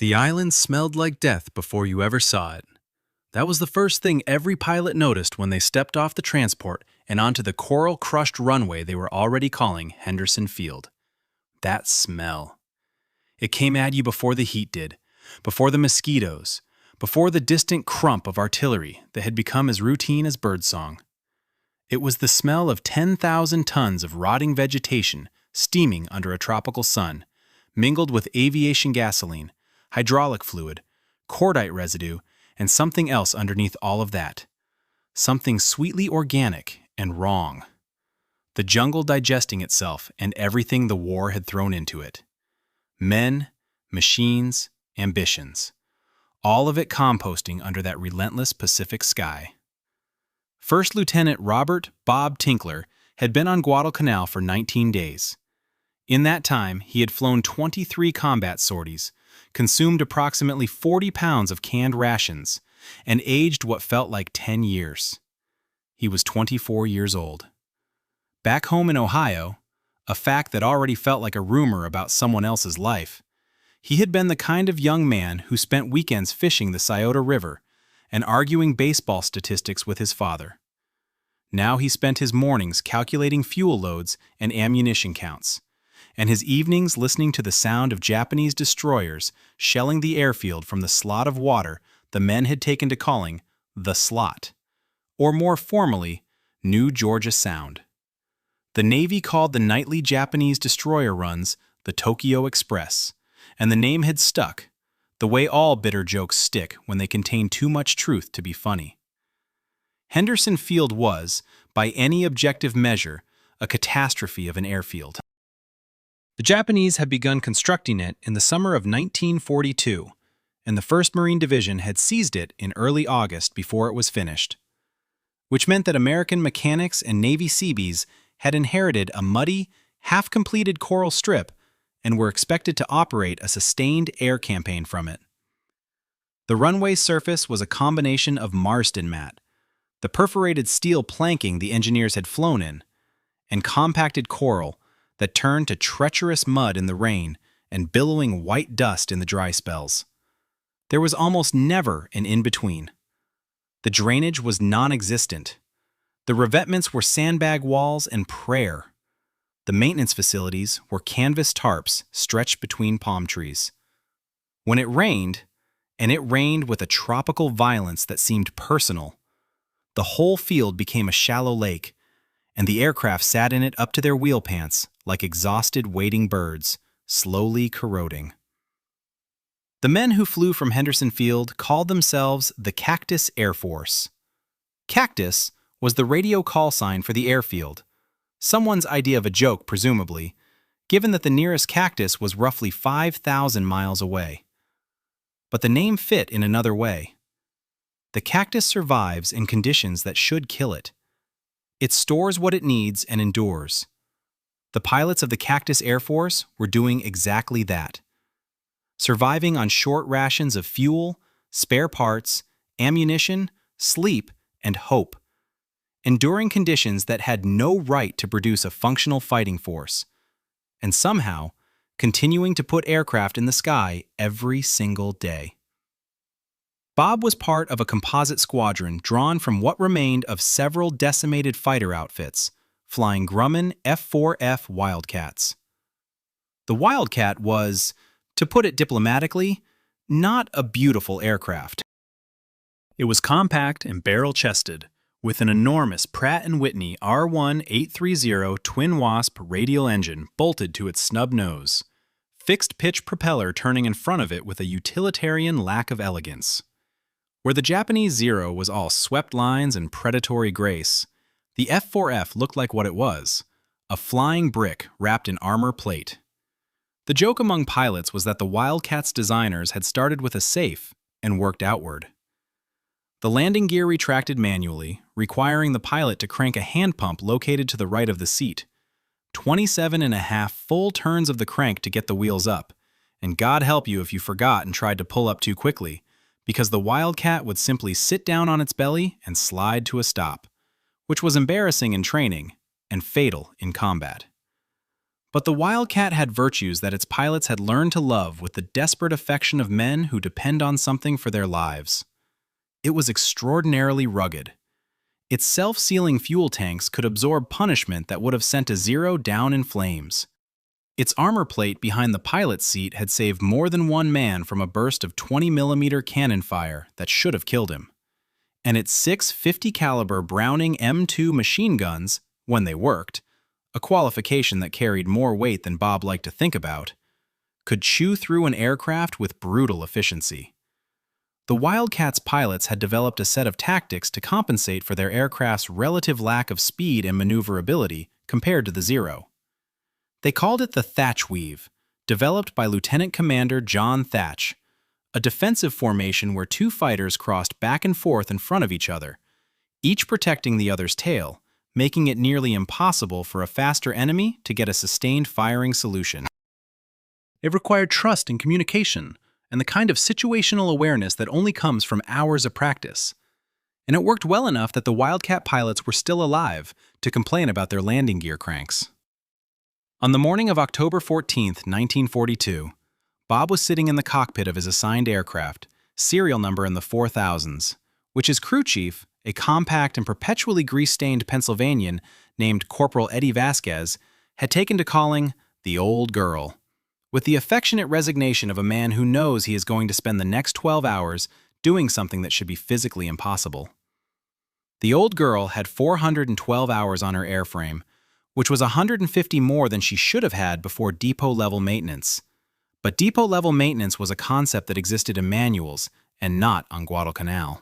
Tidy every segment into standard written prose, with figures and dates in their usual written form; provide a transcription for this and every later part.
The island smelled like death before you ever saw it. That was the first thing every pilot noticed when they stepped off the transport and onto the coral-crushed runway they were already calling Henderson Field. That smell. It came at you before the heat did, before the mosquitoes, before the distant crump of artillery that had become as routine as birdsong. It was the smell of 10,000 tons of rotting vegetation steaming under a tropical sun, mingled with aviation gasoline, hydraulic fluid, cordite residue, and something else underneath all of that. Something sweetly organic and wrong. The jungle digesting itself and everything the war had thrown into it. Men, machines, ambitions. All of it composting under that relentless Pacific sky. First Lieutenant Robert "Bob" Tinkler had been on Guadalcanal for 19 days. In that time, he had flown 23 combat sorties, consumed approximately 40 pounds of canned rations, and aged what felt like 10 years. He was 24 years old. Back home in Ohio, a fact that already felt like a rumor about someone else's life, he had been the kind of young man who spent weekends fishing the Scioto River and arguing baseball statistics with his father. Now he spent his mornings calculating fuel loads and ammunition counts, and his evenings listening to the sound of Japanese destroyers shelling the airfield from the slot of water the men had taken to calling the Slot, or more formally, New Georgia Sound. The Navy called the nightly Japanese destroyer runs the Tokyo Express, and the name had stuck, the way all bitter jokes stick when they contain too much truth to be funny. Henderson Field was, by any objective measure, a catastrophe of an airfield. The Japanese had begun constructing it in the summer of 1942, and the 1st Marine Division had seized it in early August before it was finished, which meant that American mechanics and Navy Seabees had inherited a muddy, half-completed coral strip and were expected to operate a sustained air campaign from it. The runway surface was a combination of Marsden mat, the perforated steel planking the engineers had flown in, and compacted coral that turned to treacherous mud in the rain and billowing white dust in the dry spells. There was almost never an in-between. The drainage was non-existent. The revetments were sandbag walls and prayer. The maintenance facilities were canvas tarps stretched between palm trees. When it rained, and it rained with a tropical violence that seemed personal, the whole field became a shallow lake, and the aircraft sat in it up to their wheel pants like exhausted waiting birds, slowly corroding. The men who flew from Henderson Field called themselves the Cactus Air Force. Cactus was the radio call sign for the airfield, someone's idea of a joke, presumably, given that the nearest cactus was roughly 5,000 miles away. But the name fit in another way. The cactus survives in conditions that should kill it. It stores what it needs and endures. The pilots of the Cactus Air Force were doing exactly that. Surviving on short rations of fuel, spare parts, ammunition, sleep, and hope. Enduring conditions that had no right to produce a functional fighting force. And somehow, continuing to put aircraft in the sky every single day. Bob was part of a composite squadron drawn from what remained of several decimated fighter outfits, flying Grumman F4F Wildcats. The Wildcat was, to put it diplomatically, not a beautiful aircraft. It was compact and barrel-chested, with an enormous Pratt & Whitney R1-830 twin-wasp radial engine bolted to its snub nose, fixed-pitch propeller turning in front of it with a utilitarian lack of elegance. Where the Japanese Zero was all swept lines and predatory grace, the F4F looked like what it was, a flying brick wrapped in armor plate. The joke among pilots was that the Wildcat's designers had started with a safe and worked outward. The landing gear retracted manually, requiring the pilot to crank a hand pump located to the right of the seat. 27.5 full turns of the crank to get the wheels up, and God help you if you forgot and tried to pull up too quickly, because the Wildcat would simply sit down on its belly and slide to a stop, which was embarrassing in training and fatal in combat. But the Wildcat had virtues that its pilots had learned to love with the desperate affection of men who depend on something for their lives. It was extraordinarily rugged. Its self-sealing fuel tanks could absorb punishment that would have sent a Zero down in flames. Its armor plate behind the pilot's seat had saved more than one man from a burst of 20mm cannon fire that should have killed him. And its 6 50 caliber Browning M2 machine guns, when they worked, a qualification that carried more weight than Bob liked to think about, could chew through an aircraft with brutal efficiency. The Wildcat's pilots had developed a set of tactics to compensate for their aircraft's relative lack of speed and maneuverability compared to the Zero. They called it the Thatch Weave, developed by Lieutenant Commander John Thatch, a defensive formation where two fighters crossed back and forth in front of each other, each protecting the other's tail, making it nearly impossible for a faster enemy to get a sustained firing solution. It required trust and communication, and the kind of situational awareness that only comes from hours of practice. And it worked well enough that the Wildcat pilots were still alive to complain about their landing gear cranks. On the morning of October 14, 1942, Bob was sitting in the cockpit of his assigned aircraft, serial number in the 4000s, which his crew chief, a compact and perpetually grease-stained Pennsylvanian named Corporal Eddie Vasquez, had taken to calling the Old Girl, with the affectionate resignation of a man who knows he is going to spend the next 12 hours doing something that should be physically impossible. The Old Girl had 412 hours on her airframe, which was 150 more than she should have had before depot-level maintenance. But depot-level maintenance was a concept that existed in manuals and not on Guadalcanal.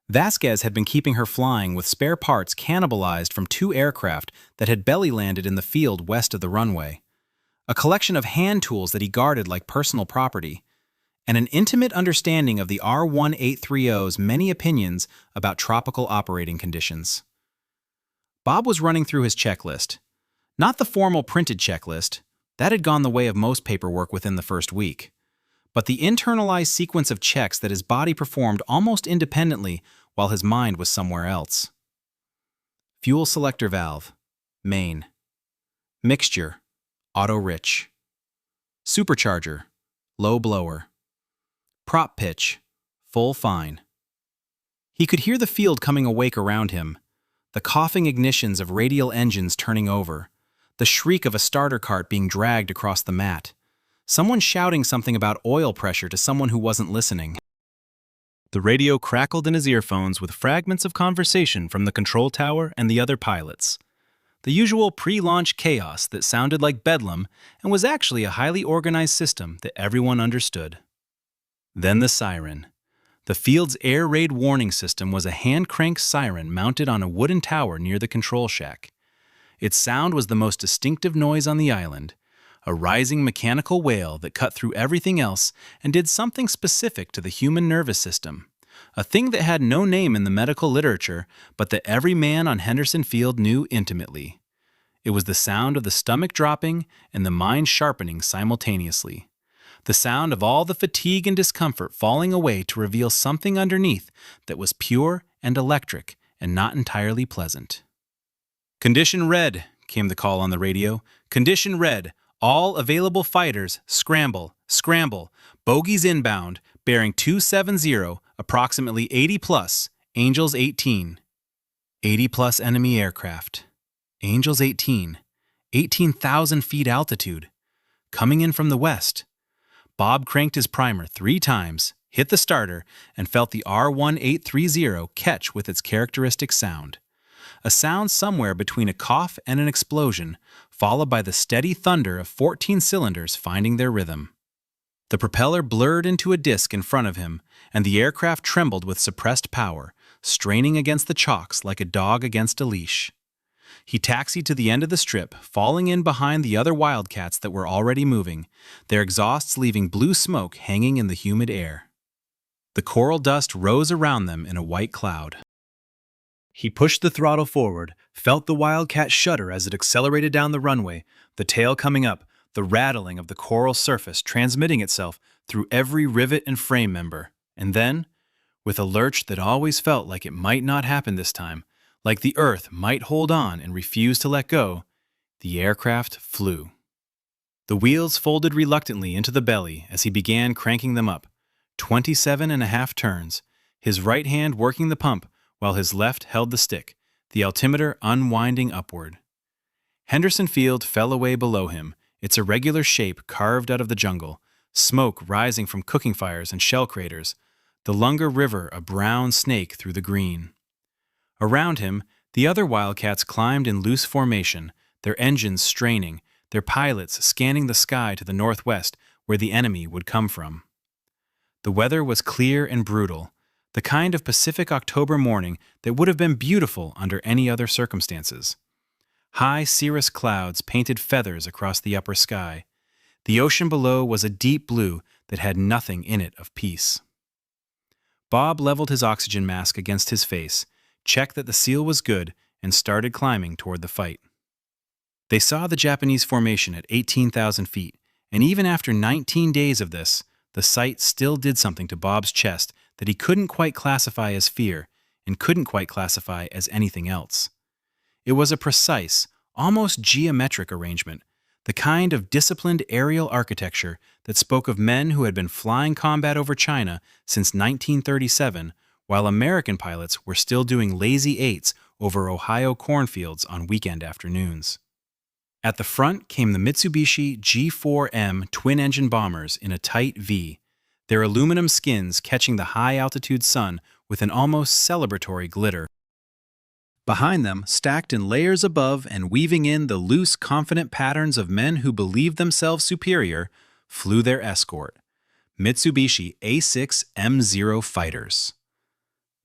Vasquez had been keeping her flying with spare parts cannibalized from 2 aircraft that had belly-landed in the field west of the runway, a collection of hand tools that he guarded like personal property, and an intimate understanding of the R-1830's many opinions about tropical operating conditions. Bob was running through his checklist. Not the formal printed checklist, that had gone the way of most paperwork within the first week, but the internalized sequence of checks that his body performed almost independently while his mind was somewhere else. Fuel selector valve, main. Mixture, auto-rich. Supercharger, low blower. Prop pitch, full fine. He could hear the field coming awake around him, the coughing ignitions of radial engines turning over, the shriek of a starter cart being dragged across the mat, someone shouting something about oil pressure to someone who wasn't listening. The radio crackled in his earphones with fragments of conversation from the control tower and the other pilots. The usual pre-launch chaos that sounded like bedlam and was actually a highly organized system that everyone understood. Then the siren. The field's air raid warning system was a hand-crank siren mounted on a wooden tower near the control shack. Its sound was the most distinctive noise on the island, a rising mechanical wail that cut through everything else and did something specific to the human nervous system, a thing that had no name in the medical literature, but that every man on Henderson Field knew intimately. It was the sound of the stomach dropping and the mind sharpening simultaneously. The sound of all the fatigue and discomfort falling away to reveal something underneath that was pure and electric and not entirely pleasant. "Condition red," came the call on the radio. "Condition red. All available fighters, scramble, scramble. Bogies inbound, bearing 270, approximately 80 plus, Angels 18. 80 plus enemy aircraft. Angels 18. 18,000 feet altitude. Coming in from the west. Bob cranked his primer 3 times, hit the starter, and felt the R-1830 catch with its characteristic sound. A sound somewhere between a cough and an explosion, followed by the steady thunder of 14 cylinders finding their rhythm. The propeller blurred into a disc in front of him, and the aircraft trembled with suppressed power, straining against the chocks like a dog against a leash. He taxied to the end of the strip, falling in behind the other Wildcats that were already moving, their exhausts leaving blue smoke hanging in the humid air. The coral dust rose around them in a white cloud. He pushed the throttle forward, felt the Wildcat shudder as it accelerated down the runway, the tail coming up, the rattling of the coral surface transmitting itself through every rivet and frame member, and then, with a lurch that always felt like it might not happen this time, like the earth might hold on and refuse to let go, the aircraft flew. The wheels folded reluctantly into the belly as he began cranking them up. 27.5 turns, his right hand working the pump while his left held the stick, the altimeter unwinding upward. Henderson Field fell away below him, its irregular shape carved out of the jungle, smoke rising from cooking fires and shell craters, the Lunga River a brown snake through the green. Around him, the other Wildcats climbed in loose formation, their engines straining, their pilots scanning the sky to the northwest where the enemy would come from. The weather was clear and brutal, the kind of Pacific October morning that would have been beautiful under any other circumstances. High cirrus clouds painted feathers across the upper sky. The ocean below was a deep blue that had nothing in it of peace. Bob leveled his oxygen mask against his face, checked that the seal was good, and started climbing toward the fight. They saw the Japanese formation at 18,000 feet, and even after 19 days of this, the sight still did something to Bob's chest that he couldn't quite classify as fear and couldn't quite classify as anything else. It was a precise, almost geometric arrangement, the kind of disciplined aerial architecture that spoke of men who had been flying combat over China since 1937, while American pilots were still doing lazy eights over Ohio cornfields on weekend afternoons. At the front came the Mitsubishi G4M twin-engine bombers in a tight V, their aluminum skins catching the high-altitude sun with an almost celebratory glitter. Behind them, stacked in layers above and weaving in the loose, confident patterns of men who believed themselves superior, flew their escort, Mitsubishi A6M0 fighters.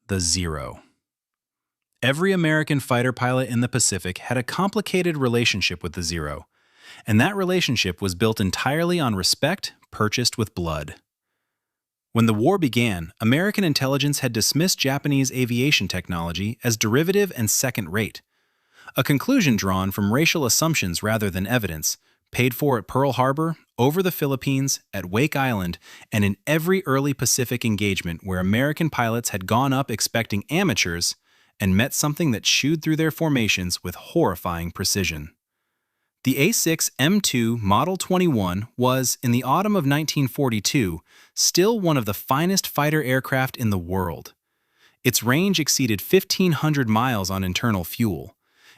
The Zero. Every American fighter pilot in the Pacific had a complicated relationship with the Zero, and that relationship was built entirely on respect purchased with blood. When the war began, American intelligence had dismissed Japanese aviation technology as derivative and second-rate, a conclusion drawn from racial assumptions rather than evidence, paid for at Pearl Harbor, over the Philippines, at Wake Island, and in every early Pacific engagement where American pilots had gone up expecting amateurs and met something that chewed through their formations with horrifying precision. The A6M2 Model 21 was, in the autumn of 1942, still one of the finest fighter aircraft in the world. Its range exceeded 1,500 miles on internal fuel.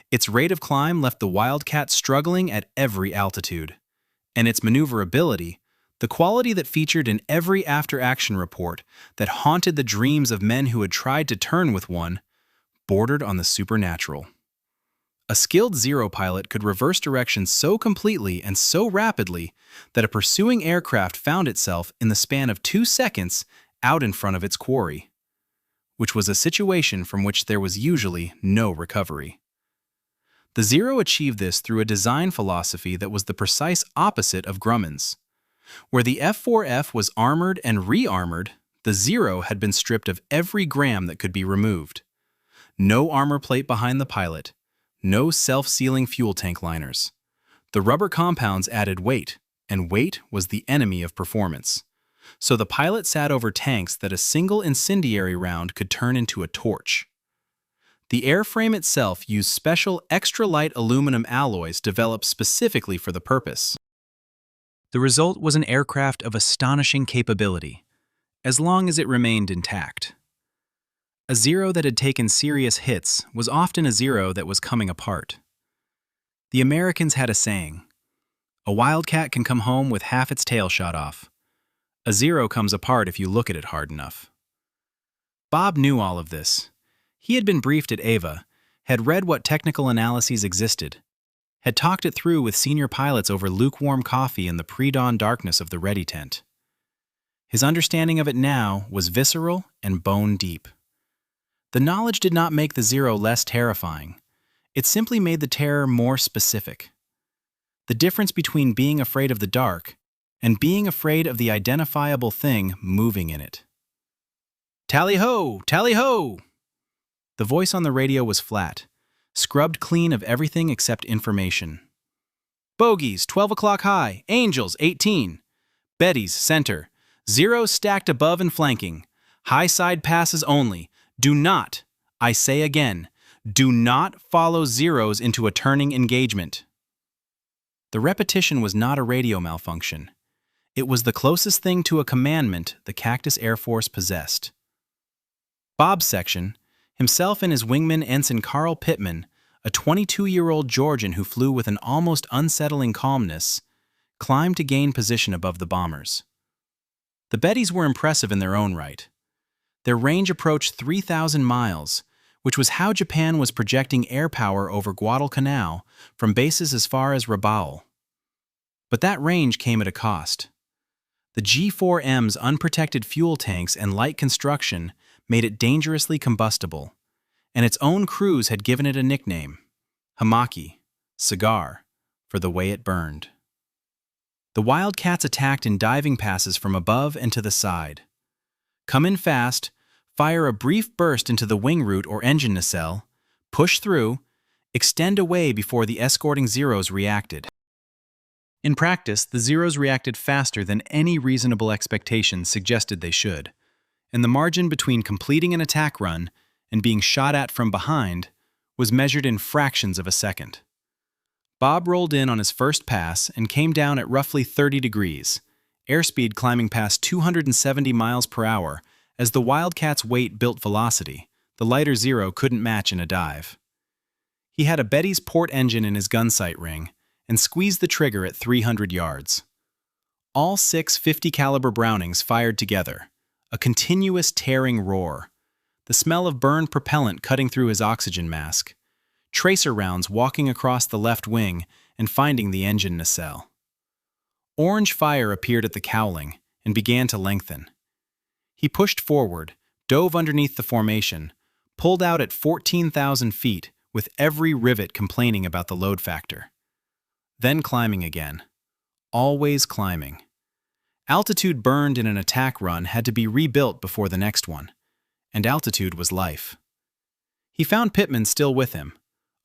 Its rate of climb left the Wildcat struggling at every altitude. And its maneuverability, the quality that featured in every after-action report that haunted the dreams of men who had tried to turn with one, bordered on the supernatural. A skilled Zero pilot could reverse direction so completely and so rapidly that a pursuing aircraft found itself in the span of 2 seconds out in front of its quarry, which was a situation from which there was usually no recovery. The Zero achieved this through a design philosophy that was the precise opposite of Grumman's. Where the F4F was armored and re-armored, the Zero had been stripped of every gram that could be removed. No armor plate behind the pilot, no self-sealing fuel tank liners. The rubber compounds added weight, and weight was the enemy of performance. So the pilot sat over tanks that a single incendiary round could turn into a torch. The airframe itself used special extra-light aluminum alloys developed specifically for the purpose. The result was an aircraft of astonishing capability, as long as it remained intact. A Zero that had taken serious hits was often a Zero that was coming apart. The Americans had a saying, "A Wildcat can come home with half its tail shot off. A Zero comes apart if you look at it hard enough." Bob knew all of this. He had been briefed at Ava, had read what technical analyses existed, had talked it through with senior pilots over lukewarm coffee in the pre-dawn darkness of the ready tent. His understanding of it now was visceral and bone-deep. The knowledge did not make the Zero less terrifying. It simply made the terror more specific. The difference between being afraid of the dark and being afraid of the identifiable thing moving in it. "Tally-ho! Tally-ho!" The voice on the radio was flat, scrubbed clean of everything except information. "Bogies, 12 o'clock high. Angels, 18. Betties, center. Zeros stacked above and flanking. High side passes only. Do not, I say again, do not follow Zeros into a turning engagement." The repetition was not a radio malfunction. It was the closest thing to a commandment the Cactus Air Force possessed. Bob's section, himself and his wingman Ensign Carl Pittman, a 22-year-old Georgian who flew with an almost unsettling calmness, climbed to gain position above the bombers. The Bettys were impressive in their own right. Their range approached 3,000 miles, which was how Japan was projecting air power over Guadalcanal from bases as far as Rabaul. But that range came at a cost. The G4M's unprotected fuel tanks and light construction made it dangerously combustible, and its own crews had given it a nickname, Hamaki, cigar, for the way it burned. The Wildcats attacked in diving passes from above and to the side. Come in fast, fire a brief burst into the wing root or engine nacelle, push through, extend away before the escorting Zeros reacted. In practice, the Zeros reacted faster than any reasonable expectations suggested they should, and the margin between completing an attack run and being shot at from behind was measured in fractions of a second. Bob rolled in on his first pass and came down at roughly 30 degrees, airspeed climbing past 270 miles per hour as the Wildcat's weight built velocity the lighter Zero couldn't match in a dive. He had a Betty's port engine in his gun sight ring and squeezed the trigger at 300 yards. All 6 50 caliber Brownings fired together, a continuous tearing roar, the smell of burned propellant cutting through his oxygen mask, tracer rounds walking across the left wing and finding the engine nacelle. Orange fire appeared at the cowling and began to lengthen. He pushed forward, dove underneath the formation, pulled out at 14,000 feet with every rivet complaining about the load factor. Then climbing again. Always climbing. Altitude burned in an attack run had to be rebuilt before the next one, and altitude was life. He found Pittman still with him,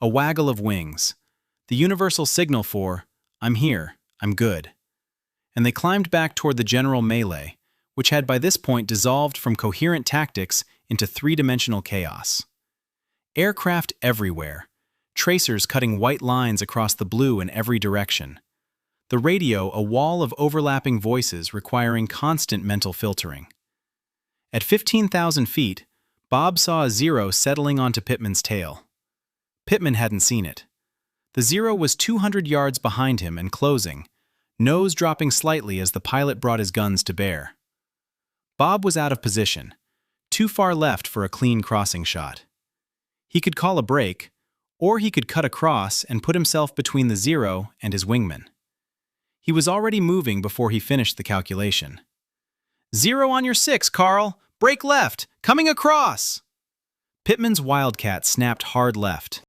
a waggle of wings, the universal signal for, "I'm here, I'm good." And they climbed back toward the general melee, which had by this point dissolved from coherent tactics into three-dimensional chaos. Aircraft everywhere, tracers cutting white lines across the blue in every direction. The radio a wall of overlapping voices requiring constant mental filtering. At 15,000 feet, Bob saw a Zero settling onto Pittman's tail. Pittman hadn't seen it. The Zero was 200 yards behind him and closing, nose dropping slightly as the pilot brought his guns to bear. Bob was out of position, too far left for a clean crossing shot. He could call a break, or he could cut across and put himself between the Zero and his wingman. He was already moving before he finished the calculation. "Zero on your 6, Carl! Break left! Coming across!" Pittman's Wildcat snapped hard left.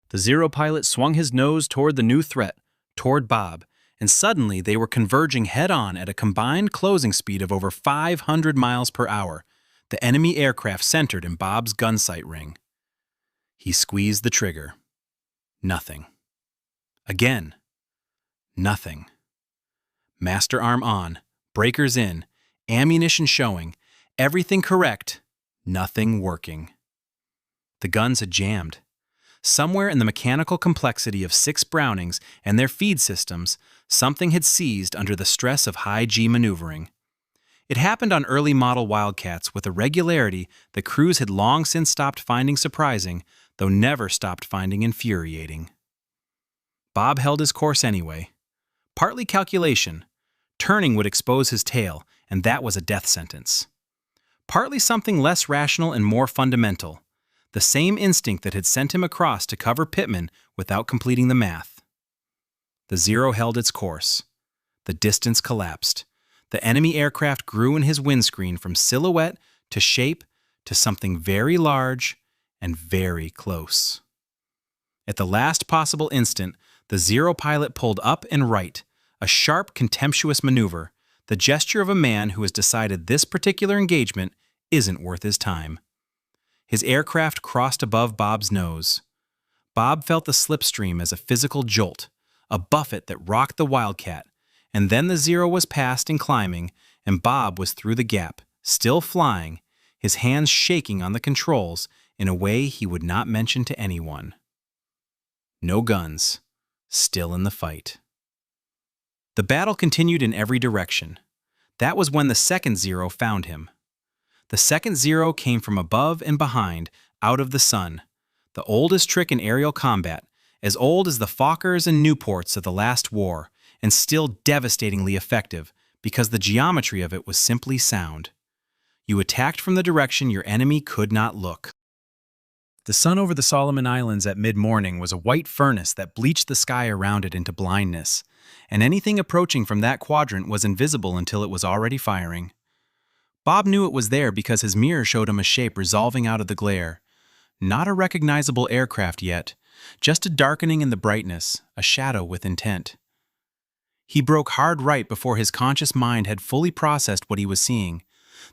The Zero pilot swung his nose toward the new threat, toward Bob, and suddenly they were converging head-on at a combined closing speed of over 500 miles per hour, the enemy aircraft centered in Bob's gun sight ring. He squeezed the trigger. Nothing. Again. Nothing. Master arm on, breakers in, ammunition showing, everything correct, nothing working. The guns had jammed. Somewhere in the mechanical complexity of 6 Brownings and their feed systems, something had seized under the stress of high-G maneuvering. It happened on early model Wildcats with a regularity that crews had long since stopped finding surprising, though never stopped finding infuriating. Bob held his course anyway. Partly calculation. Turning would expose his tail, and that was a death sentence. Partly something less rational and more fundamental. The same instinct that had sent him across to cover Pittman without completing the math. The Zero held its course. The distance collapsed. The enemy aircraft grew in his windscreen from silhouette to shape to something very large and very close. At the last possible instant, the Zero pilot pulled up and right, a sharp, contemptuous maneuver, the gesture of a man who has decided this particular engagement isn't worth his time. His aircraft crossed above Bob's nose. Bob felt the slipstream as a physical jolt, a buffet that rocked the Wildcat, and then the Zero was past and climbing, and Bob was through the gap, still flying, his hands shaking on the controls in a way he would not mention to anyone. No guns. still in the fight. The battle continued in every direction. That was when the second Zero found him. The second Zero came from above and behind, out of the sun. The oldest trick in aerial combat, as old as the Fokkers and Nieuports of the last war, and still devastatingly effective because the geometry of it was simply sound. You attacked from the direction your enemy could not look. The sun over the Solomon Islands at mid-morning was a white furnace that bleached the sky around it into blindness, and anything approaching from that quadrant was invisible until it was already firing. Bob knew it was there because his mirror showed him a shape resolving out of the glare. Not a recognizable aircraft yet, just a darkening in the brightness, a shadow with intent. He broke hard right before his conscious mind had fully processed what he was seeing.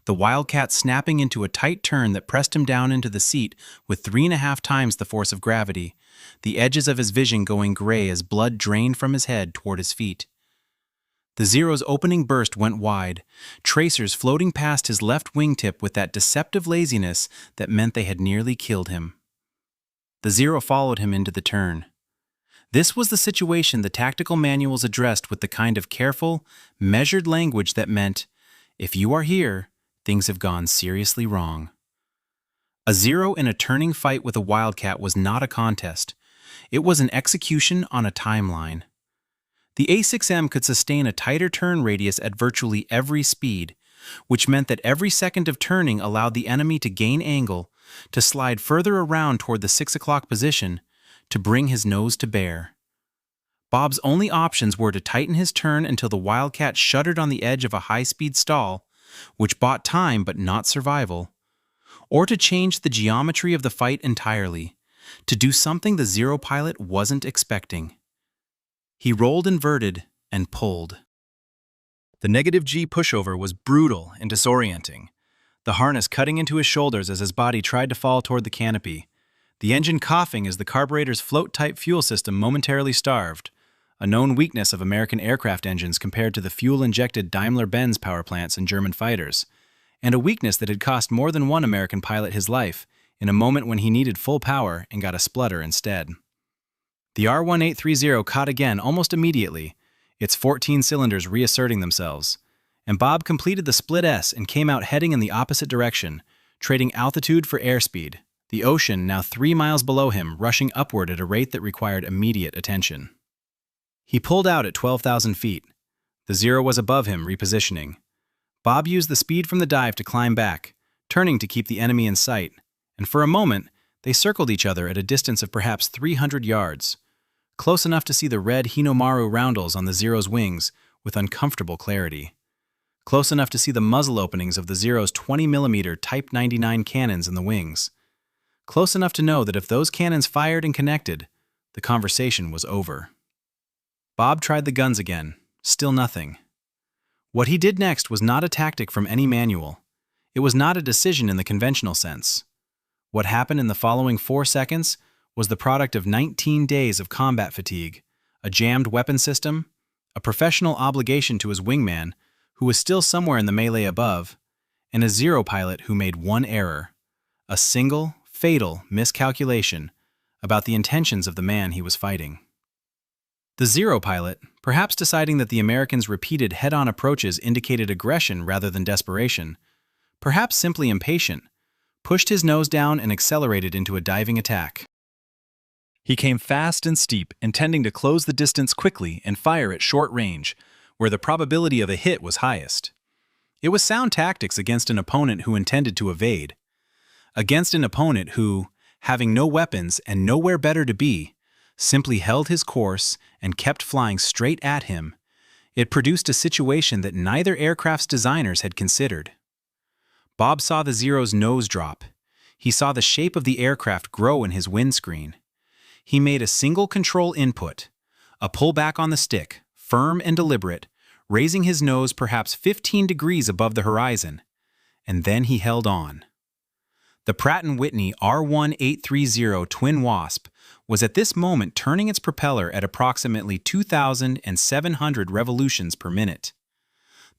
The Wildcat snapping into a tight turn that pressed him down into the seat with 3.5 times the force of gravity, the edges of his vision going gray as blood drained from his head toward his feet. The Zero's opening burst went wide, tracers floating past his left wingtip with that deceptive laziness that meant they had nearly killed him. The Zero followed him into the turn. This was the situation the tactical manuals addressed with the kind of careful, measured language that meant, if you are here, things have gone seriously wrong. A Zero in a turning fight with a Wildcat was not a contest. It was an execution on a timeline. The A6M could sustain a tighter turn radius at virtually every speed, which meant that every second of turning allowed the enemy to gain angle, to slide further around toward the 6 o'clock position, to bring his nose to bear. Bob's only options were to tighten his turn until the Wildcat shuddered on the edge of a high-speed stall, which bought time but not survival, or to change the geometry of the fight entirely, to do something the Zero pilot wasn't expecting. He rolled inverted and pulled. The -G pushover was brutal and disorienting, the harness cutting into his shoulders as his body tried to fall toward the canopy, the engine coughing as the carburetor's float-type fuel system momentarily starved, a known weakness of American aircraft engines compared to the fuel-injected Daimler-Benz power plants in German fighters, and a weakness that had cost more than one American pilot his life in a moment when he needed full power and got a splutter instead. The R1830 caught again almost immediately, its 14 cylinders reasserting themselves, and Bob completed the split S and came out heading in the opposite direction, trading altitude for airspeed, the ocean now 3 miles below him rushing upward at a rate that required immediate attention. He pulled out at 12,000 feet. The Zero was above him, repositioning. Bob used the speed from the dive to climb back, turning to keep the enemy in sight, and for a moment, they circled each other at a distance of perhaps 300 yards, close enough to see the red Hinomaru roundels on the Zero's wings with uncomfortable clarity, close enough to see the muzzle openings of the Zero's 20mm Type 99 cannons in the wings, close enough to know that if those cannons fired and connected, the conversation was over. Bob tried the guns again, still nothing. What he did next was not a tactic from any manual. It was not a decision in the conventional sense. What happened in the following 4 seconds was the product of 19 days of combat fatigue, a jammed weapon system, a professional obligation to his wingman, who was still somewhere in the melee above, and a Zero pilot who made one error, a single, fatal miscalculation about the intentions of the man he was fighting. The Zero pilot, perhaps deciding that the Americans' repeated head-on approaches indicated aggression rather than desperation, perhaps simply impatient, pushed his nose down and accelerated into a diving attack. He came fast and steep, intending to close the distance quickly and fire at short range, where the probability of a hit was highest. It was sound tactics against an opponent who intended to evade. Against an opponent who, having no weapons and nowhere better to be, simply held his course and kept flying straight at him. It produced a situation that neither aircraft's designers had considered. Bob saw the Zero's nose drop. He saw the shape of the aircraft grow in his windscreen. He made a single control input, a pullback on the stick, firm and deliberate, raising his nose perhaps 15 degrees above the horizon, and then he held on. The Pratt & Whitney R1830 Twin Wasp was at this moment turning its propeller at approximately 2,700 revolutions per minute.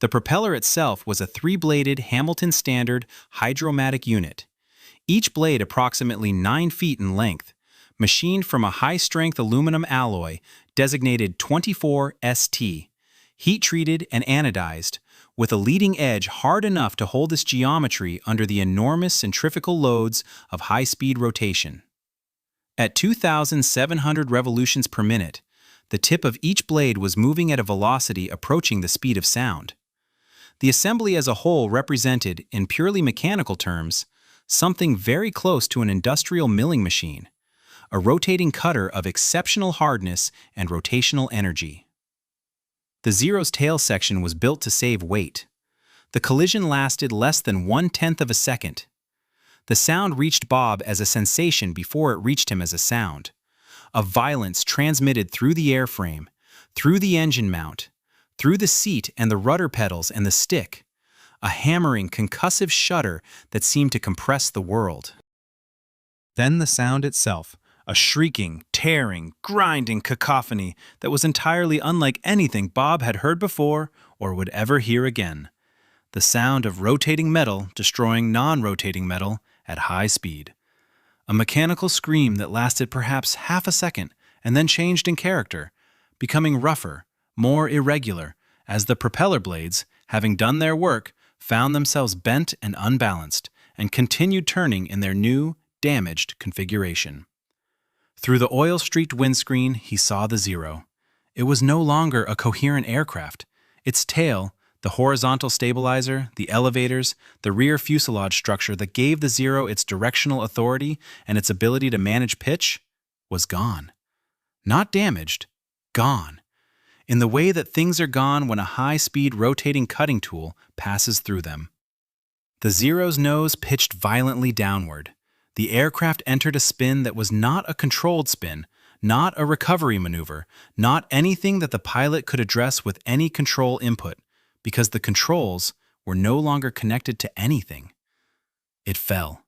The propeller itself was a 3-bladed Hamilton Standard hydromatic unit, each blade approximately 9 feet in length, machined from a high-strength aluminum alloy designated 24ST, heat-treated and anodized, with a leading edge hard enough to hold its geometry under the enormous centrifugal loads of high-speed rotation. At 2,700 revolutions per minute, the tip of each blade was moving at a velocity approaching the speed of sound. The assembly as a whole represented, in purely mechanical terms, something very close to an industrial milling machine, a rotating cutter of exceptional hardness and rotational energy. The Zero's tail section was built to save weight. The collision lasted less than 1/10 of a second. The sound reached Bob as a sensation before it reached him as a sound. A violence transmitted through the airframe, through the engine mount, through the seat and the rudder pedals and the stick. A hammering, concussive shudder that seemed to compress the world. Then the sound itself, a shrieking, tearing, grinding cacophony that was entirely unlike anything Bob had heard before or would ever hear again. The sound of rotating metal destroying non-rotating metal at high speed. A mechanical scream that lasted perhaps half a second and then changed in character, becoming rougher, more irregular, as the propeller blades, having done their work, found themselves bent and unbalanced, and continued turning in their new, damaged configuration. Through the oil-streaked windscreen, he saw the Zero. It was no longer a coherent aircraft. Its tail, the horizontal stabilizer, the elevators, the rear fuselage structure that gave the Zero its directional authority and its ability to manage pitch, was gone. Not damaged, gone. In the way that things are gone when a high-speed rotating cutting tool passes through them. The Zero's nose pitched violently downward. The aircraft entered a spin that was not a controlled spin, not a recovery maneuver, not anything that the pilot could address with any control input, because the controls were no longer connected to anything. It fell.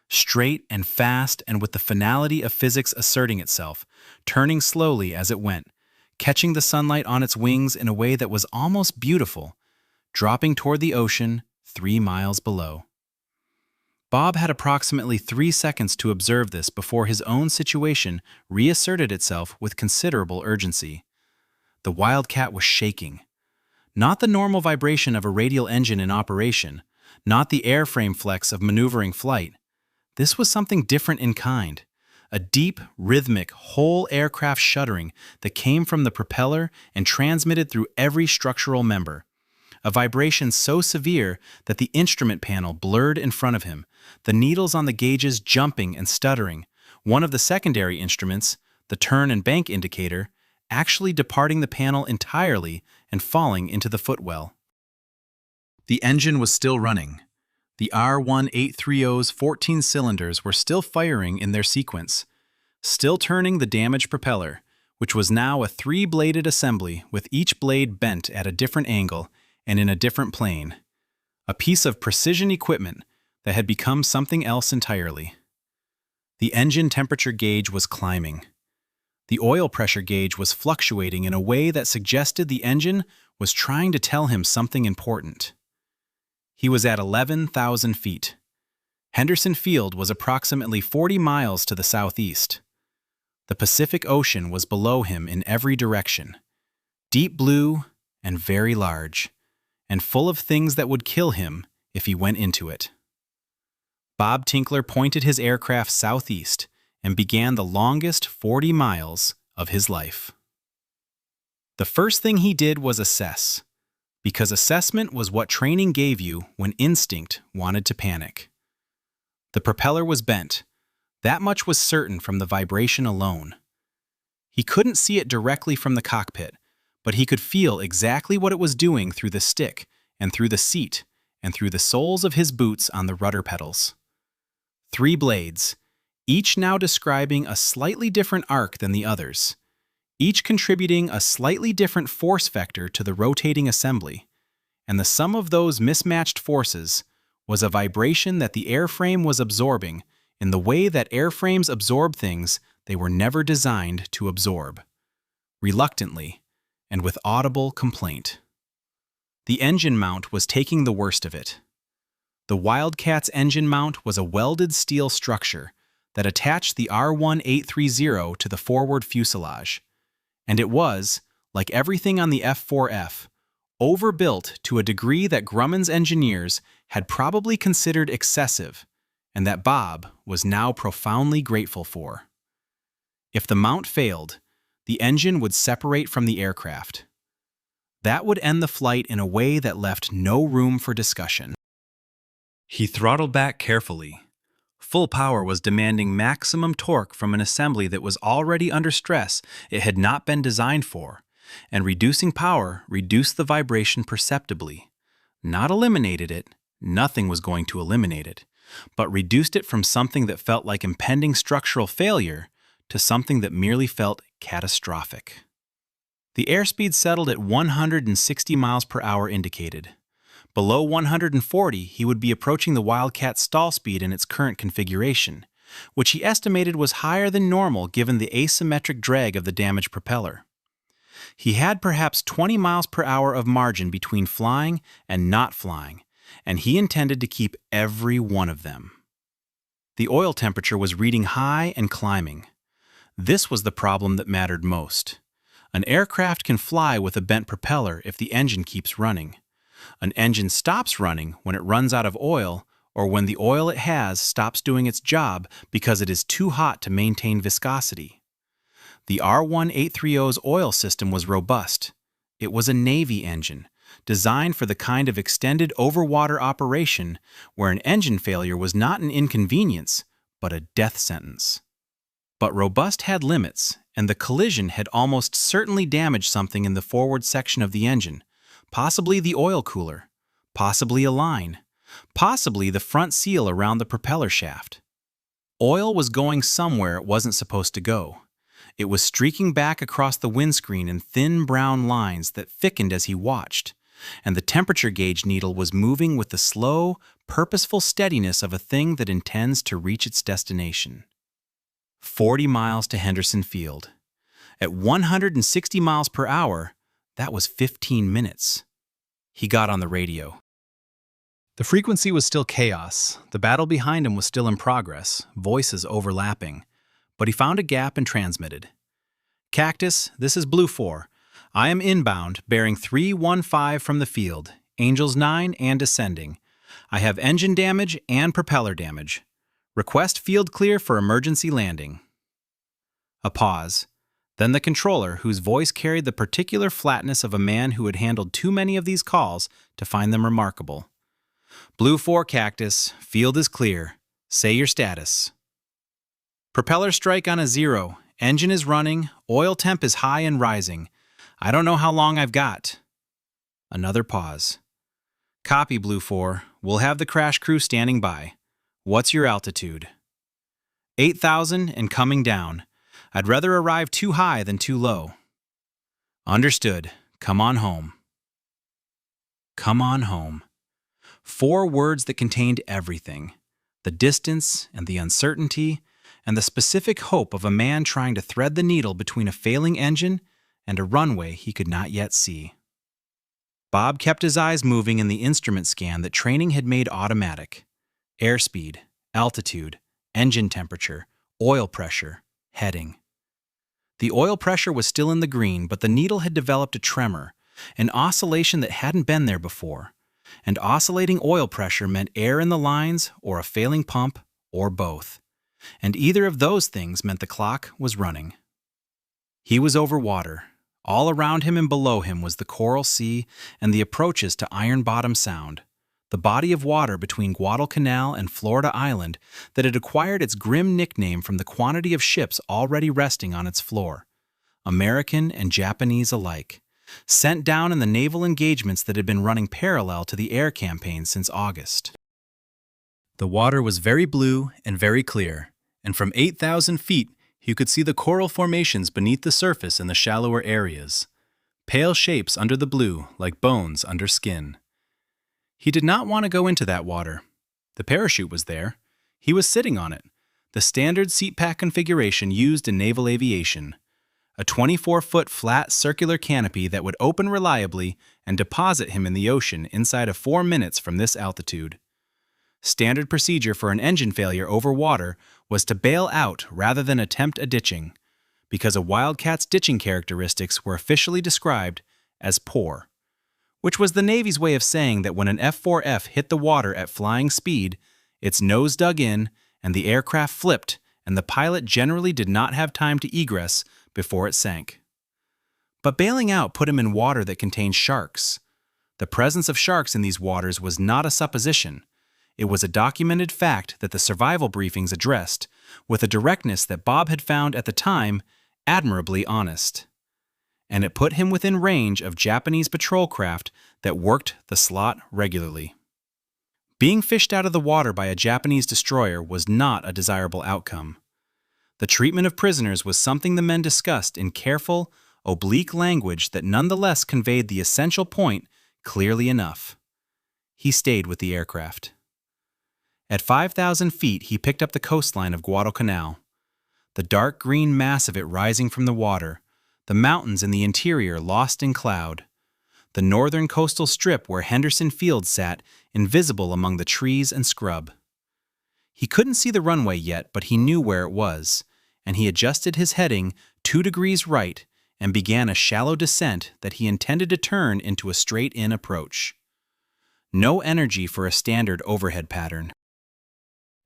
Straight and fast and with the finality of physics asserting itself, turning slowly as it went, catching the sunlight on its wings in a way that was almost beautiful, dropping toward the ocean 3 miles below. Bob had approximately 3 seconds to observe this before his own situation reasserted itself with considerable urgency. The Wildcat was shaking. Not the normal vibration of a radial engine in operation, not the airframe flex of maneuvering flight. This was something different in kind. A deep, rhythmic, whole aircraft shuddering that came from the propeller and transmitted through every structural member. A vibration so severe that the instrument panel blurred in front of him, the needles on the gauges jumping and stuttering, one of the secondary instruments, the turn and bank indicator, actually departing the panel entirely and falling into the footwell. The engine was still running. The R1830's 14 cylinders were still firing in their sequence, still turning the damaged propeller, which was now a 3-bladed assembly with each blade bent at a different angle and in a different plane, a piece of precision equipment that had become something else entirely. The engine temperature gauge was climbing. The oil pressure gauge was fluctuating in a way that suggested the engine was trying to tell him something important. He was at 11,000 feet. Henderson Field was approximately 40 miles to the southeast. The Pacific Ocean was below him in every direction, deep blue and very large, and full of things that would kill him if he went into it. Bob Tinkler pointed his aircraft southeast and began the longest 40 miles of his life. The first thing he did was assess, because assessment was what training gave you when instinct wanted to panic. The propeller was bent. That much was certain from the vibration alone. He couldn't see it directly from the cockpit, but he could feel exactly what it was doing through the stick and through the seat and through the soles of his boots on the rudder pedals. 3 blades, each now describing a slightly different arc than the others, each contributing a slightly different force vector to the rotating assembly, and the sum of those mismatched forces was a vibration that the airframe was absorbing in the way that airframes absorb things they were never designed to absorb, reluctantly and with audible complaint. The engine mount was taking the worst of it. The Wildcat's engine mount was a welded steel structure that attached the R1830 to the forward fuselage, And it was, like everything on the F4F, overbuilt to a degree that Grumman's engineers had probably considered excessive, and that Bob was now profoundly grateful for. If the mount failed, the engine would separate from the aircraft. That would end the flight in a way that left no room for discussion. He throttled back carefully. Full power was demanding maximum torque from an assembly that was already under stress it had not been designed for, and reducing power reduced the vibration perceptibly. Not eliminated it, nothing was going to eliminate it, but reduced it from something that felt like impending structural failure to something that merely felt catastrophic. The airspeed settled at 160 miles per hour indicated. Below 140, he would be approaching the Wildcat's stall speed in its current configuration, which he estimated was higher than normal given the asymmetric drag of the damaged propeller. He had perhaps 20 miles per hour of margin between flying and not flying, and he intended to keep every one of them. The oil temperature was reading high and climbing. This was the problem that mattered most. An aircraft can fly with a bent propeller if the engine keeps running. An engine stops running when it runs out of oil or when the oil it has stops doing its job because it is too hot to maintain viscosity. The R1830's oil system was robust. It was a Navy engine, designed for the kind of extended overwater operation where an engine failure was not an inconvenience, but a death sentence. But robust had limits, and the collision had almost certainly damaged something in the forward section of the engine, possibly the oil cooler, possibly a line, possibly the front seal around the propeller shaft. Oil was going somewhere it wasn't supposed to go. It was streaking back across the windscreen in thin brown lines that thickened as he watched, and the temperature gauge needle was moving with the slow, purposeful steadiness of a thing that intends to reach its destination. 40 miles to Henderson Field. At 160 miles per hour, that was 15 minutes. He got on the radio. The frequency was still chaos. The battle behind him was still in progress, voices overlapping. But he found a gap and transmitted. "Cactus, this is Blue 4. I am inbound, bearing 315 from the field, Angels 9 and descending. I have engine damage and propeller damage. Request field clear for emergency landing." A pause. Then the controller, whose voice carried the particular flatness of a man who had handled too many of these calls to find them remarkable. "Blue 4 Cactus, field is clear. Say your status." "Propeller strike on a 0. Engine is running. Oil temp is high and rising. I don't know how long I've got." Another pause. "Copy, Blue 4. We'll have the crash crew standing by. What's your altitude?" 8,000 and coming down. I'd rather arrive too high than too low." "Understood. Come on home." Come on home. 4 words that contained everything: the distance and the uncertainty and the specific hope of a man trying to thread the needle between a failing engine and a runway he could not yet see. Bob kept his eyes moving in the instrument scan that training had made automatic. Airspeed, altitude, engine temperature, oil pressure, heading. The oil pressure was still in the green, but the needle had developed a tremor, an oscillation that hadn't been there before. And oscillating oil pressure meant air in the lines or a failing pump or both. And either of those things meant the clock was running. He was over water. All around him and below him was the Coral Sea and the approaches to Iron Bottom Sound, the body of water between Guadalcanal and Florida Island that had acquired its grim nickname from the quantity of ships already resting on its floor, American and Japanese alike, sent down in the naval engagements that had been running parallel to the air campaign since August. The water was very blue and very clear, and from 8,000 feet you could see the coral formations beneath the surface in the shallower areas, pale shapes under the blue like bones under skin. He did not want to go into that water. The parachute was there. He was sitting on it, the standard seat pack configuration used in naval aviation, a 24-foot flat circular canopy that would open reliably and deposit him in the ocean inside of 4 minutes from this altitude. Standard procedure for an engine failure over water was to bail out rather than attempt a ditching. because a Wildcat's ditching characteristics were officially described as poor, which was the Navy's way of saying that when an F4F hit the water at flying speed, its nose dug in and the aircraft flipped, and the pilot generally did not have time to egress before it sank. But bailing out put him in water that contained sharks. The presence of sharks in these waters was not a supposition. It was a documented fact that the survival briefings addressed, with a directness that Bob had found at the time admirably honest. And it put him within range of Japanese patrol craft that worked the slot regularly. Being fished out of the water by a Japanese destroyer was not a desirable outcome. The treatment of prisoners was something the men discussed in careful, oblique language that nonetheless conveyed the essential point clearly enough. He stayed with the aircraft. At 5,000 feet, he picked up the coastline of Guadalcanal, the dark green mass of it rising from the water, the mountains in the interior lost in cloud, the northern coastal strip where Henderson Field sat invisible among the trees and scrub. He couldn't see the runway yet, but he knew where it was, and he adjusted his heading 2 degrees right and began a shallow descent that he intended to turn into a straight-in approach. No energy for a standard overhead pattern.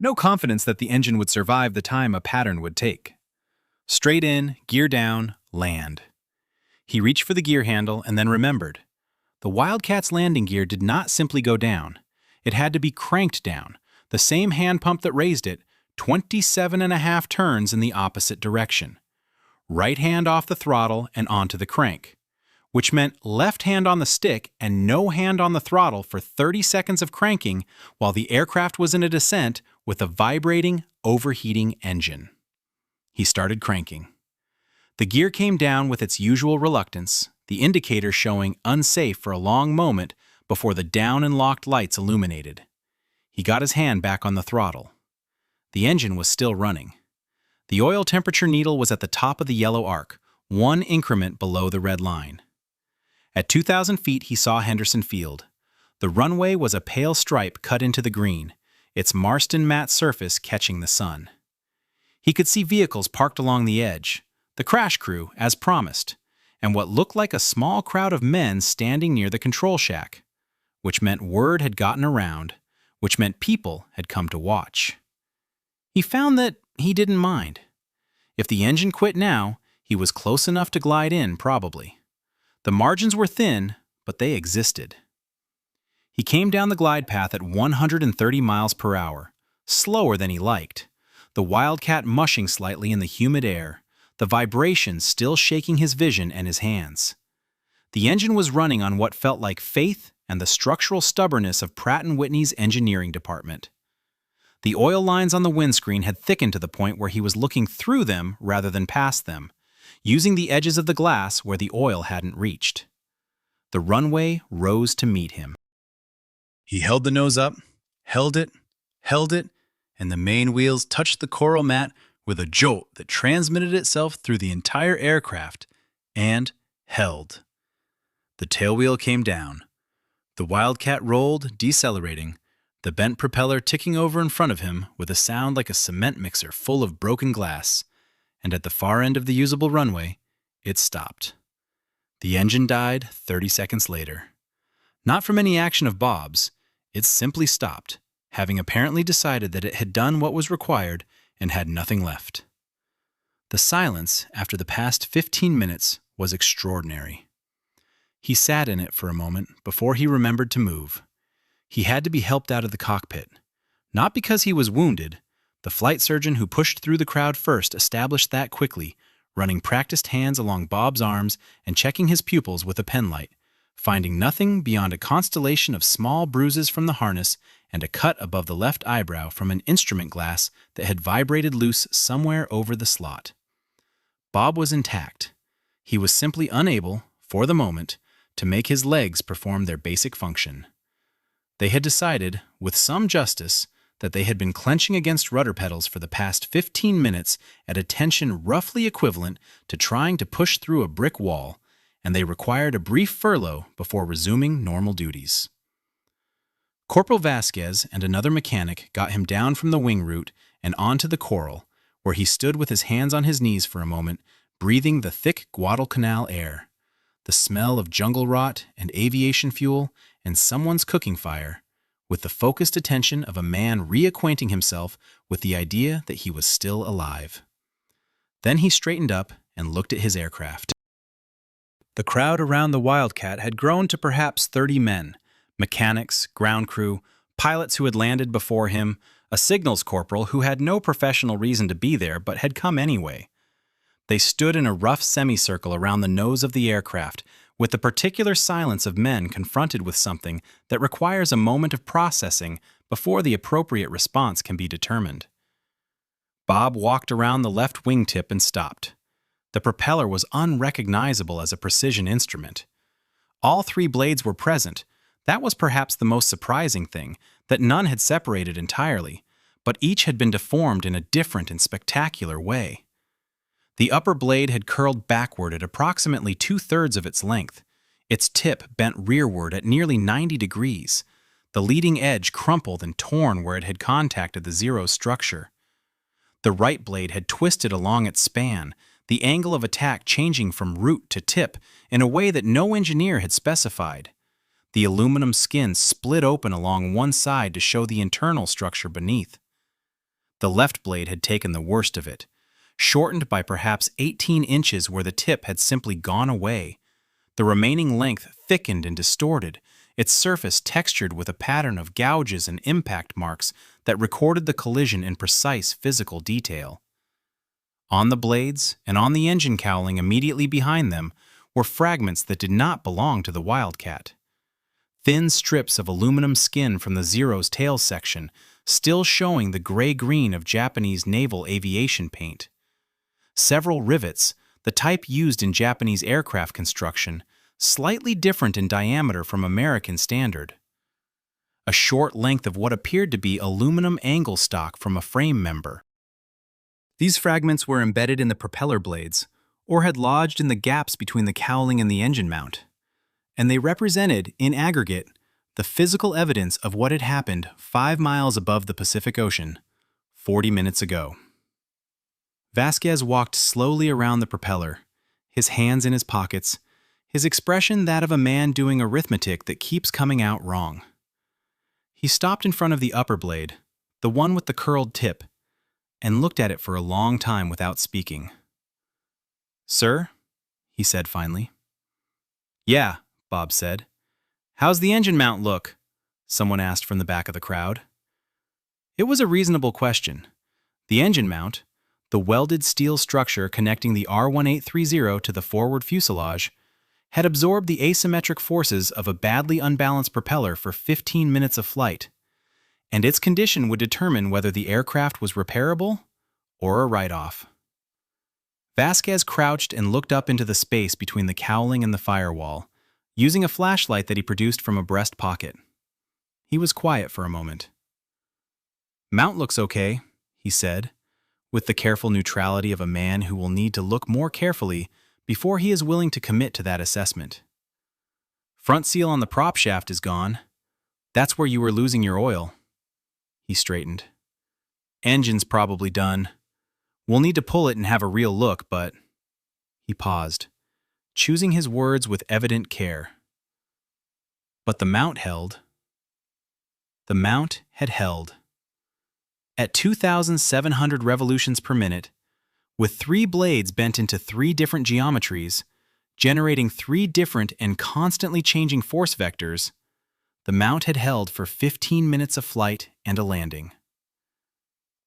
No confidence that the engine would survive the time a pattern would take. Straight in, gear down, land. He reached for the gear handle and then remembered. The Wildcat's landing gear did not simply go down. It had to be cranked down, the same hand pump that raised it, 27.5 turns in the opposite direction. Right hand off the throttle and onto the crank, which meant left hand on the stick and no hand on the throttle for 30 seconds of cranking while the aircraft was in a descent with a vibrating, overheating engine. He started cranking. The gear came down with its usual reluctance, the indicator showing unsafe for a long moment before the down and locked lights illuminated. He got his hand back on the throttle. The engine was still running. The oil temperature needle was at the top of the yellow arc, 1 increment below the red line. At 2,000 feet, he saw Henderson Field. The runway was a pale stripe cut into the green, its Marston matte surface catching the sun. He could see vehicles parked along the edge, the crash crew, as promised, and what looked like a small crowd of men standing near the control shack, which meant word had gotten around, which meant people had come to watch. He found that he didn't mind. If the engine quit now, he was close enough to glide in, probably. The margins were thin, but they existed. He came down the glide path at 130 miles per hour, slower than he liked, the Wildcat mushing slightly in the humid air, the vibrations still shaking his vision and his hands. The engine was running on what felt like faith and the structural stubbornness of Pratt & Whitney's engineering department. The oil lines on the windscreen had thickened to the point where he was looking through them rather than past them, using the edges of the glass where the oil hadn't reached. The runway rose to meet him. He held the nose up, held it, and the main wheels touched the coral mat with a jolt that transmitted itself through the entire aircraft and held. The tailwheel came down. The Wildcat rolled, decelerating, the bent propeller ticking over in front of him with a sound like a cement mixer full of broken glass, and at the far end of the usable runway, it stopped. The engine died 30 seconds later. Not from any action of Bob's, it simply stopped, having apparently decided that it had done what was required and had nothing left. The silence after the past 15 minutes was extraordinary. He sat in it for a moment before he remembered to move. He had to be helped out of the cockpit. Not because he was wounded. The flight surgeon who pushed through the crowd first established that quickly, running practiced hands along Bob's arms and checking his pupils with a penlight, finding nothing beyond a constellation of small bruises from the harness and a cut above the left eyebrow from an instrument glass that had vibrated loose somewhere over the slot. Bob was intact. He was simply unable, for the moment, to make his legs perform their basic function. They had decided, with some justice, that they had been clenching against rudder pedals for the past 15 minutes at a tension roughly equivalent to trying to push through a brick wall, and they required a brief furlough before resuming normal duties. Corporal Vasquez and another mechanic got him down from the wing root and onto the coral, where he stood with his hands on his knees for a moment, breathing the thick Guadalcanal air, the smell of jungle rot and aviation fuel and someone's cooking fire, with the focused attention of a man reacquainting himself with the idea that he was still alive. Then he straightened up and looked at his aircraft. The crowd around the Wildcat had grown to perhaps 30 men, mechanics, ground crew, pilots who had landed before him, a signals corporal who had no professional reason to be there but had come anyway. They stood in a rough semicircle around the nose of the aircraft, with the particular silence of men confronted with something that requires a moment of processing before the appropriate response can be determined. Bob walked around the left wingtip and stopped. The propeller was unrecognizable as a precision instrument. All three blades were present. That was perhaps the most surprising thing, that none had separated entirely, but each had been deformed in a different and spectacular way. The upper blade had curled backward at approximately 2/3 of its length, its tip bent rearward at nearly 90 degrees, the leading edge crumpled and torn where it had contacted the Zero's structure. The right blade had twisted along its span, the angle of attack changing from root to tip in a way that no engineer had specified. The aluminum skin split open along one side to show the internal structure beneath. The left blade had taken the worst of it, shortened by perhaps 18 inches where the tip had simply gone away. The remaining length thickened and distorted, its surface textured with a pattern of gouges and impact marks that recorded the collision in precise physical detail. On the blades and on the engine cowling immediately behind them were fragments that did not belong to the Wildcat. Thin strips of aluminum skin from the Zero's tail section, still showing the gray-green of Japanese naval aviation paint. Several rivets, the type used in Japanese aircraft construction, slightly different in diameter from American standard. A short length of what appeared to be aluminum angle stock from a frame member. These fragments were embedded in the propeller blades, or had lodged in the gaps between the cowling and the engine mount, and they represented, in aggregate, the physical evidence of what had happened 5 miles above the Pacific Ocean 40 minutes ago. Vasquez walked slowly around the propeller, his hands in his pockets, his expression that of a man doing arithmetic that keeps coming out wrong. He stopped in front of the upper blade, the one with the curled tip, and looked at it for a long time without speaking. "Sir?" he said finally. "Yeah," Bob said. "How's the engine mount look?" someone asked from the back of the crowd. It was a reasonable question. The engine mount, the welded steel structure connecting the R-1830 to the forward fuselage, had absorbed the asymmetric forces of a badly unbalanced propeller for 15 minutes of flight, and its condition would determine whether the aircraft was repairable or a write-off. Vasquez crouched and looked up into the space between the cowling and the firewall, using a flashlight that he produced from a breast pocket. He was quiet for a moment. "Mount looks okay," he said, with the careful neutrality of a man who will need to look more carefully before he is willing to commit to that assessment. "Front seal on the prop shaft is gone. That's where you were losing your oil." He straightened. "Engine's probably done. We'll need to pull it and have a real look, but..." He paused, choosing his words with evident care. But the mount held. The mount had held. At 2,700 revolutions per minute, with 3 blades bent into 3 different geometries, generating 3 different and constantly changing force vectors, the mount had held for 15 minutes of flight and a landing.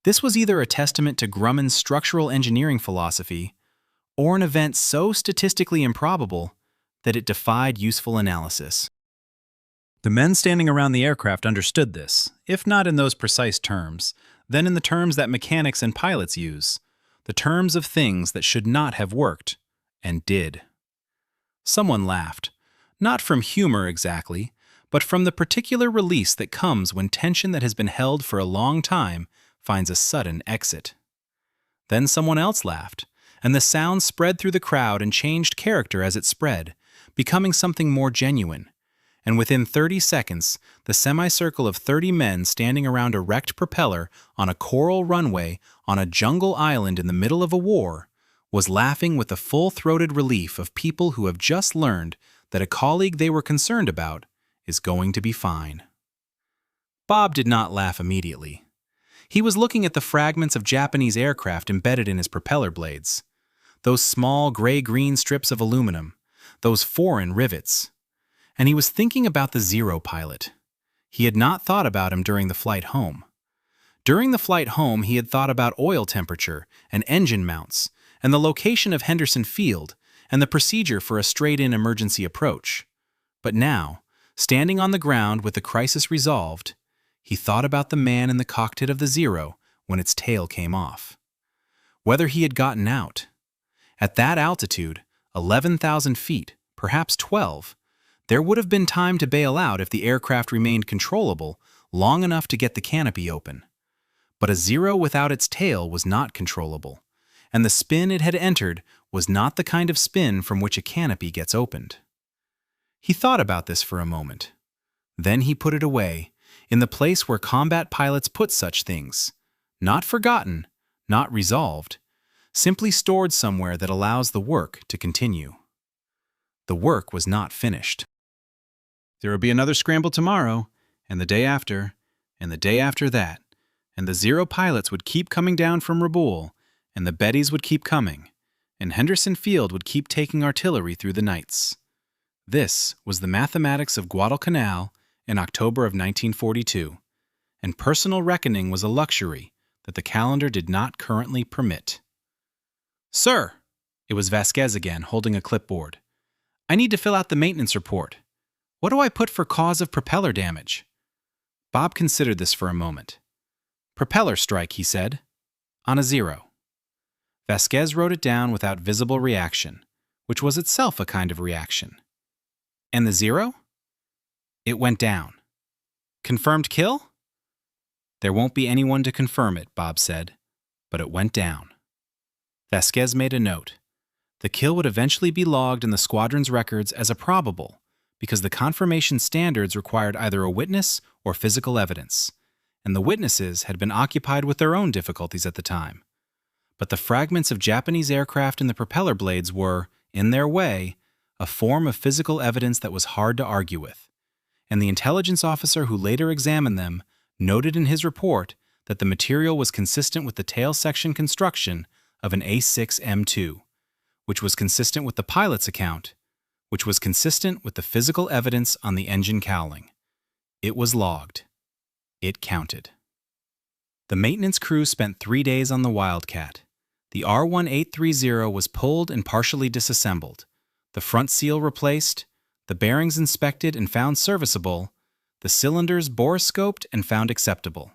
This was either a testament to Grumman's structural engineering philosophy, or an event so statistically improbable that it defied useful analysis. The men standing around the aircraft understood this, if not in those precise terms, then in the terms that mechanics and pilots use, the terms of things that should not have worked, and did. Someone laughed, not from humor exactly, but from the particular release that comes when tension that has been held for a long time finds a sudden exit. Then someone else laughed, and the sound spread through the crowd and changed character as it spread, becoming something more genuine. And within 30 seconds, the semicircle of 30 men standing around a wrecked propeller on a coral runway on a jungle island in the middle of a war was laughing with the full-throated relief of people who have just learned that a colleague they were concerned about is going to be fine. Bob did not laugh immediately. He was looking at the fragments of Japanese aircraft embedded in his propeller blades. Those small gray-green strips of aluminum, those foreign rivets. And he was thinking about the Zero pilot. He had not thought about him during the flight home. During the flight home, he had thought about oil temperature and engine mounts and the location of Henderson Field and the procedure for a straight-in emergency approach. But now, standing on the ground with the crisis resolved, he thought about the man in the cockpit of the Zero when its tail came off. Whether he had gotten out. At that altitude, 11,000 feet, perhaps 12, there would have been time to bail out if the aircraft remained controllable long enough to get the canopy open. But a Zero without its tail was not controllable, and the spin it had entered was not the kind of spin from which a canopy gets opened. He thought about this for a moment. Then he put it away, in the place where combat pilots put such things, not forgotten, not resolved, simply stored somewhere that allows the work to continue. The work was not finished. There would be another scramble tomorrow, and the day after, and the day after that, and the Zero pilots would keep coming down from Rabaul, and the Bettys would keep coming, and Henderson Field would keep taking artillery through the nights. This was the mathematics of Guadalcanal in October of 1942, and personal reckoning was a luxury that the calendar did not currently permit. "Sir," it was Vasquez again, holding a clipboard. "I need to fill out the maintenance report. What do I put for cause of propeller damage?" Bob considered this for a moment. "Propeller strike," he said, "on a Zero." Vasquez wrote it down without visible reaction, which was itself a kind of reaction. "And the Zero?" "It went down." "Confirmed kill?" "There won't be anyone to confirm it," Bob said, "but it went down." Vasquez made a note. The kill would eventually be logged in the squadron's records as a probable, because the confirmation standards required either a witness or physical evidence, and the witnesses had been occupied with their own difficulties at the time. But the fragments of Japanese aircraft in the propeller blades were, in their way, a form of physical evidence that was hard to argue with, and the intelligence officer who later examined them noted in his report that the material was consistent with the tail section construction of an A6M2, which was consistent with the pilot's account, which was consistent with the physical evidence on the engine cowling. It was logged. It counted. The maintenance crew spent 3 days on the Wildcat. The R1830 was pulled and partially disassembled, the front seal replaced, the bearings inspected and found serviceable, the cylinders borescoped and found acceptable.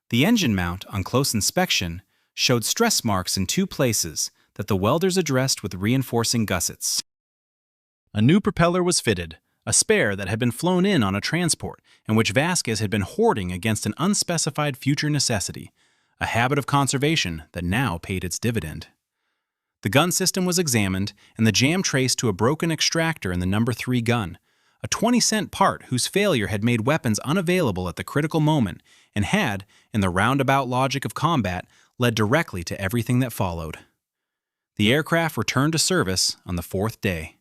The engine mount, on close inspection, showed stress marks in 2 places that the welders addressed with reinforcing gussets. A new propeller was fitted, a spare that had been flown in on a transport and which Vasquez had been hoarding against an unspecified future necessity, a habit of conservation that now paid its dividend. The gun system was examined and the jam traced to a broken extractor in the No. 3 gun, a 20-cent part whose failure had made weapons unavailable at the critical moment and had, in the roundabout logic of combat, led directly to everything that followed. The aircraft returned to service on the 4th day.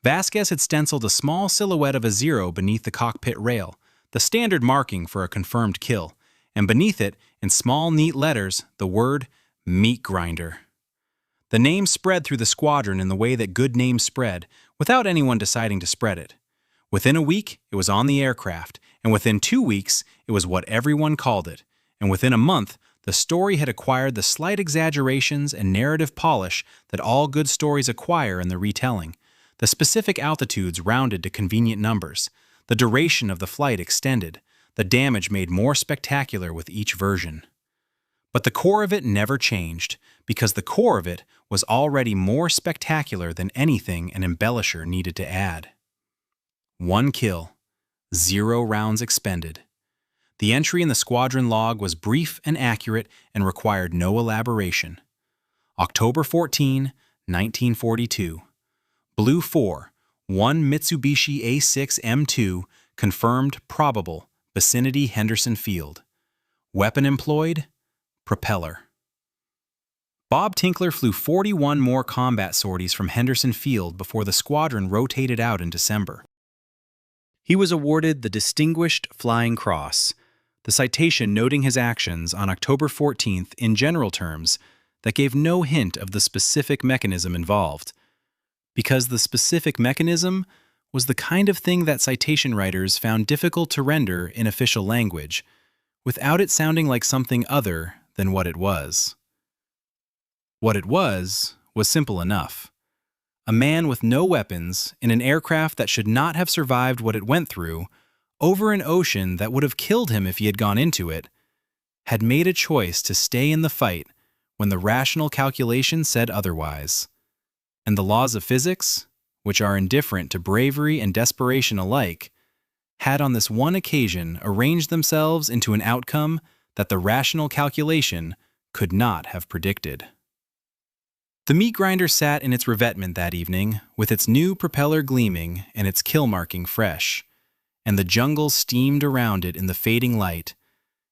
Vasquez had stenciled a small silhouette of a Zero beneath the cockpit rail, the standard marking for a confirmed kill, and beneath it, in small, neat letters, the word Meatgrinder. The name spread through the squadron in the way that good names spread, without anyone deciding to spread it. Within a week, it was on the aircraft, and within 2 weeks, it was what everyone called it, and within a month, the story had acquired the slight exaggerations and narrative polish that all good stories acquire in the retelling, the specific altitudes rounded to convenient numbers, the duration of the flight extended, the damage made more spectacular with each version. But the core of it never changed, because the core of it was already more spectacular than anything an embellisher needed to add. 1 kill, 0 rounds expended. The entry in the squadron log was brief and accurate and required no elaboration. October 14, 1942. Blue 4, 1 Mitsubishi A6M2, confirmed probable, vicinity Henderson Field. Weapon employed, propeller. Bob Tinkler flew 41 more combat sorties from Henderson Field before the squadron rotated out in December. He was awarded the Distinguished Flying Cross, the citation noting his actions on October 14th in general terms that gave no hint of the specific mechanism involved, because the specific mechanism was the kind of thing that citation writers found difficult to render in official language, without it sounding like something other than what it was. What it was simple enough. A man with no weapons in an aircraft that should not have survived what it went through, over an ocean that would have killed him if he had gone into it, had made a choice to stay in the fight when the rational calculation said otherwise. And the laws of physics, which are indifferent to bravery and desperation alike, had on this one occasion arranged themselves into an outcome that the rational calculation could not have predicted. The Meatgrinder sat in its revetment that evening, with its new propeller gleaming and its kill marking fresh, and the jungle steamed around it in the fading light,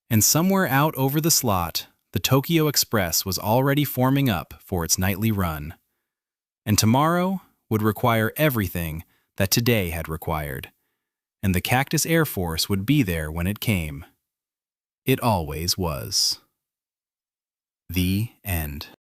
and somewhere out over the slot, the Tokyo Express was already forming up for its nightly run. And tomorrow would require everything that today had required, and the Cactus Air Force would be there when it came. It always was. The end.